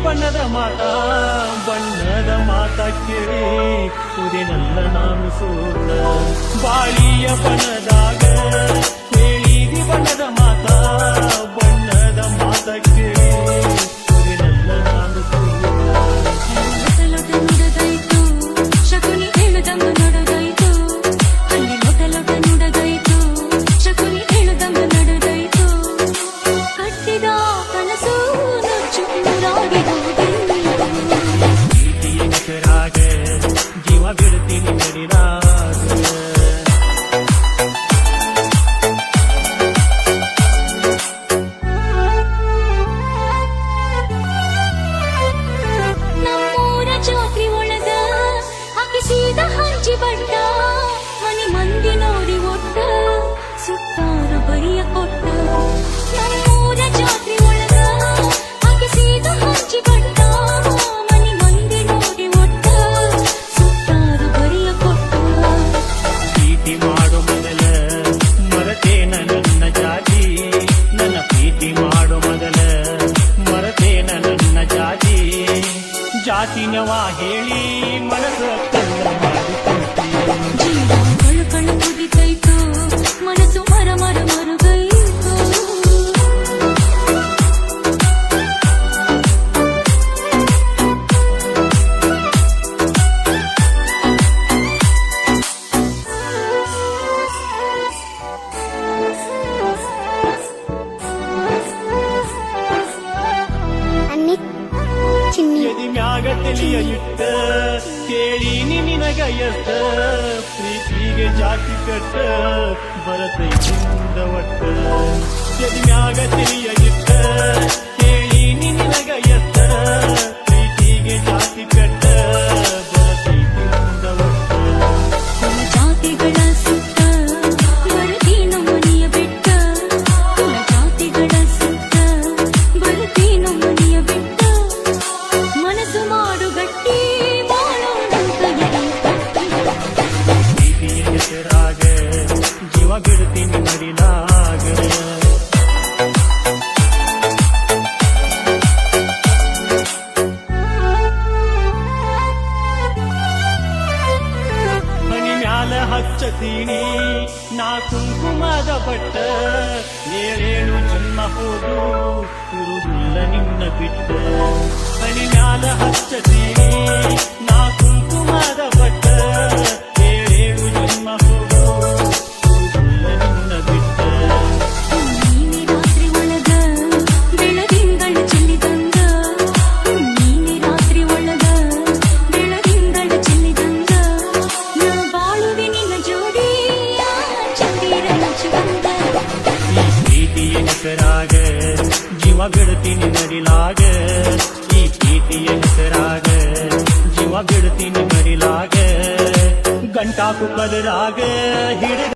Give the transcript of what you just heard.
ಬಣ್ಣದ ಮಾತ ಕೇಳಿ ಕುದಿನಲ್ಲ ನಾನು ಸೋತ ಬಾಳಿಯ ಬಣ್ಣದಾಗ ಕೇಳಿದಿ ಬಣ್ಣದ ಮಾತ ಕೇಳಿ ಕುದಿನಲ್ಲ ನಾನು ಸೋತ ಶಕುನಿ ಹೇಳುದಮ್ಮ ನಡೆದಾಯ್ತು ಅಲ್ಲಿ ಲೊಟ ನುಡದಾಯ್ತು ಶಕುನಿ ಹೇಳುದಮ್ಮ ನಡೆದಾಯ್ತು ಕಟ್ಟಿದ ಕನಸು ನುಚ್ಚು ನೂರಾಗಿ ಹೆಸರಾಗ ಜೀವ ಬಿಡ್ತೀನಿ ನಡಿರಾಗ ನಮ್ಮೂರ ಜಾತ್ರೆ ಒಳಗ ಹಾಕಿಸಿದ ಹಂಚಿ ಬಟ್ಟ ಮನಿ ಮಂದಿ ನೋಡಿ ಒಟ್ಟ ಸುತ್ತಾರ ಬರಿಯ ಕೊಟ್ಟ ನಮ್ಮೂರ ಜಾತ್ರೆ ಒಳಗ ಹಾಕಿಸಿದ ಹಂಚಿ ಬಟ್ಟ ಮನಿ ಮಂದಿ ನೋಡಿ ಒಟ್ಟ ಸುತ್ತಾರ ಬರಿಯ ಕೊಟ್ಟ ಪ್ರೀತಿ ಮಾಡೋ ಮೊದಲ ಮರತೇನ ನನ್ನ ಜಾತಿ ನನ್ನ ಪ್ರೀತಿ ಮಾಡೋ ಮೊದಲ ಮರತೇನ ನನ್ನ ಜಾತಿನವ ಹೇಳಿ ಮನಸ್ಸ ಕಳ್ಳ ಮಾಡಿಕೊಂಡಿ ಜೀವ ಕಳು ಕುದಿತೈತು ಮನಸ್ಸು ಮರಗೈತು ಎದಿ ಮ್ಯಾಗ ತಿಳಿಯ ಇಟ್ಟ ಕೇಳಿ ನಿನಗ ಎಷ್ಟ ಪ್ರೀತಿಗೆ ಜಾತಿ ಕಟ್ಟ ಬರತೈತಿಂದ ಒಟ್ಟ ಎದಿ ಮ್ಯಾಗ ತಿಳಿಯ ಇಟ್ಟ ಕೇಳಿ ನಿನಗ ಎಷ್ಟ ಪ್ರೀತಿಗೆ ಜಾತಿ ಕಟ್ಟ ಬರತೈತಿಂದ ಒಟ್ಟ ಕುಲ ಜಾತಿಗಳ ಸುತ್ತ ಬರುತ್ತೀನು ಮನೆಯ ಬೆಟ್ಟ ಕುಲ ಜಾತಿಗಳ ಸುತ್ತ ಬರುತ್ತೀನು ಮನೆಯ ಬೆಟ್ಟ ಮನಸ್ಸು ಮಾಡು ಗಟ್ಟಿ ಬಾಳೋಣಂತ ಪ್ರೀತಿಯ ಹೆಸರಾಗ ಜೀವ ಬಿಡ್ತೀನಿ ಮಡಿಲಾಗ ಮನಿ ಮ್ಯಾಲ ಹಚ್ಚತೀನಿ ನಾ ಕುಂಕುಮದ ಬಟ್ಟ ಏಳೇಳು ಜನ್ಮ ಹೋದ್ರು ಇರುವುದಿಲ್ಲ ನಿನ್ನ ಬಿಟ್ಟ ಮನಿ ಮ್ಯಾಲ ಹಚ್ಚತೀನಿ ನಾ ಕುಂಕುಮದ ಬಟ್ಟ ಏಳೇಳು ಜನ್ಮ ಹೋದ್ರು ಇರುವುದಿಲ್ಲ ನಿನ್ನ ಬಿಟ್ಟ ನೀನೆ ರಾತ್ರಿ ಒಳಗ ಬೆಳದಿಂಗಳ ಚೆಲ್ಲಿದಂಗ ನೀನೆ ರಾತ್ರಿ ಒಳಗ ಬೆಳದಿಂಗಳ ಚೆಲ್ಲಿದಂಗ ನಾ ಬಾಳುವೆ ನಿನ್ನ ಜೋಡಿ ಚಂದಿರ ನಚ್ಚುವಂಗ ಈ ಪ್ರೀತಿಯ ಹೆಸರಾಗ ಜೀವ ಬಿಡ್ತೀನಿ ನಡಿಲಾಗ ಈ ಪ್ರೀತಿಯ ಹೆಸರಾಗ ಜೀವ ಬಿಡ್ತೀನಿ ನಡಿಲಾಗ ಗಂಟಾಕು ಕದರಾಗ ಹಿಡಿದ